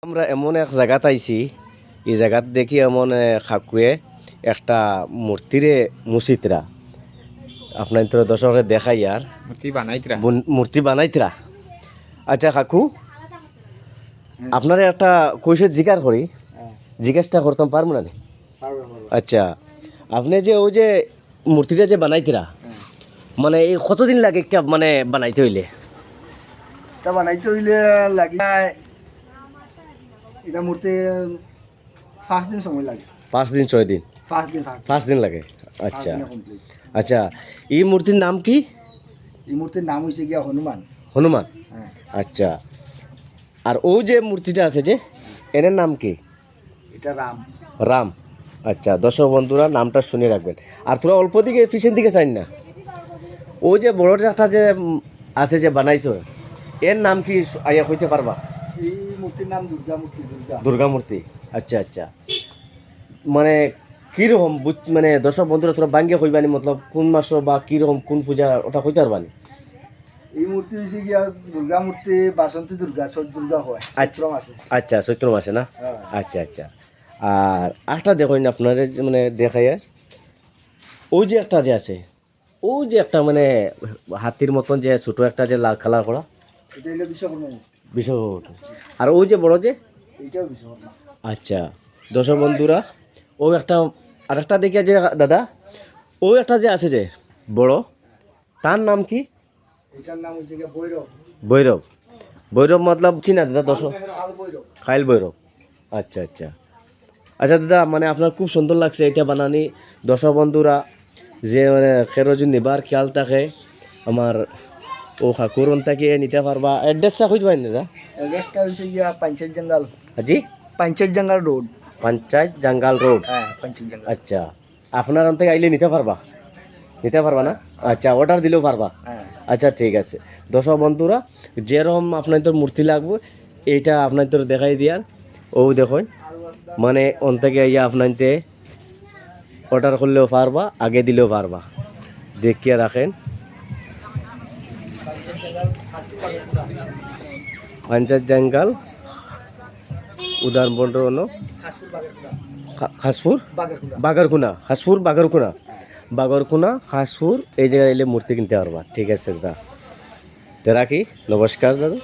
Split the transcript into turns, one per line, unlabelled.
আমরা এমন এক জায়গাত আইছি, এই জায়গাত দেখি এমন খাকুয়ে একটা মূর্তিরে মুসিতরা আপনার তো দর্শকের দেখাই আর মূর্তি বানাইতরা। আচ্ছা কাকু, আপনার একটা কৈশোর জিজ্ঞাসা করি, জিজ্ঞাসা করতাম পারবো না? আচ্ছা, আপনি যে ওই যে মূর্তিটা যে বানাইতরা, মানে এই কতদিন লাগে একটা মানে বানাইতে হইলে?
এটা বানাইতে হইলে লাগে এটা মূর্তি 5 দিন সময় লাগে।
5 দিন 6 দিন?
5 দিন
লাগে। আচ্ছা আচ্ছা, এই মূর্তির নাম কি?
এই মূর্তির নাম হয়েছে গিয়া হনুমান।
হনুমান?
হ্যাঁ।
আচ্ছা, আর ও যে মূর্তিটা আছে যে এর নাম কি?
এটা রাম।
রাম। আচ্ছা, দর্শক বন্ধুরা নামটা শুনে রাখবেন। আর তোরা অল্প দিকে পিছন দিকে চাই না, ও যে বড় একটা যে আছে যে বানাইছো এর নাম কি আইয়া কইতে পারবা?
এই মূর্তির নাম দুর্গা মূর্তি।
দুর্গা মূর্তি। আচ্ছা আচ্ছা, মানে কীরকম মানে দর্শক বন্ধুরা তোরা বাঙ্গিয়া কইবানি, মতলব কোন মাস বা কীরকম কোন পূজা ওটা কইতে পারবানি?
এই মূর্তি হয়েছে গিয়া দুর্গা মূর্তি, বাসন্তী দুর্গা, চৈত্র দুর্গা হয় চৈত্র মাসে।
আচ্ছা, চৈত্র মাসে না? আচ্ছা আচ্ছা। আর একটা দেখুন আপনার মানে দেখাইয়া ওই যে একটা যে আছে, ওই যে একটা মানে হাতির মতন যে ছোটো একটা যে লাল কালার করা,
এটা হলো বিশ্বকর্মা।
বিশ্বকর্মা। আর ওই যে বড় যে
এইটাও বিশ্বকর্মা।
আচ্ছা, দর্শক বন্ধুরা ও একটা আর একটা দেখে যে দাদা ওই একটা যে আছে যে বড়, তার নাম কি?
এটার নাম হচ্ছে গিয়া ভৈরব।
ভৈরব। ভৈরব মতলব চিনা দাদা দর্শক? খাইল ভৈরব। আচ্ছা আচ্ছা আচ্ছা দাদা, মানে আপনার খুব সুন্দর লাগছে এটা বানানি। দর্শক বন্ধুরা যে মানে খেরোজন নিবার খেয়াল থাকে আমার ও খাকুরন থেকে নিতে পারবা। অ্যাড্রেসটা খুঁজ পাইনি দাদা?
অ্যাড্রেসটা হচ্ছে গিয়া পঞ্চায়েত জঙ্গল।
জি,
পঞ্চায়েত জঙ্গল রোড।
পঞ্চায়েত জঙ্গল রোড।
হ্যাঁ, পঞ্চায়েত জঙ্গল।
আচ্ছা, আপনার আন থেকে আইলে নিতে পারবা? নিতে পারবা না? আচ্ছা, অর্ডার দিলেও পারবা?
হ্যাঁ।
আচ্ছা ঠিক আছে। দর্শক বন্ধুরা যেরকম আপনার তোর মূর্তি লাগবে এইটা আপনার তোর দেখাই দিয়ার, ও দেখুন মানে অন থেকে ইয়া আপনাইতে অর্ডার করলেও পারবা, আগে দিলেও পারবা। দেখিয়া রাখেন পঞ্চায়েত জঙ্গল উদান বন্টন খাসপুর বাগারকুনা, খাসপুর বাগারকুনা, বাগরকুনা খাসপুর, এই জায়গায় এলে মূর্তি কিনতে পারবা। ঠিক আছে দাদা, তো রাখি। নমস্কার দাদা।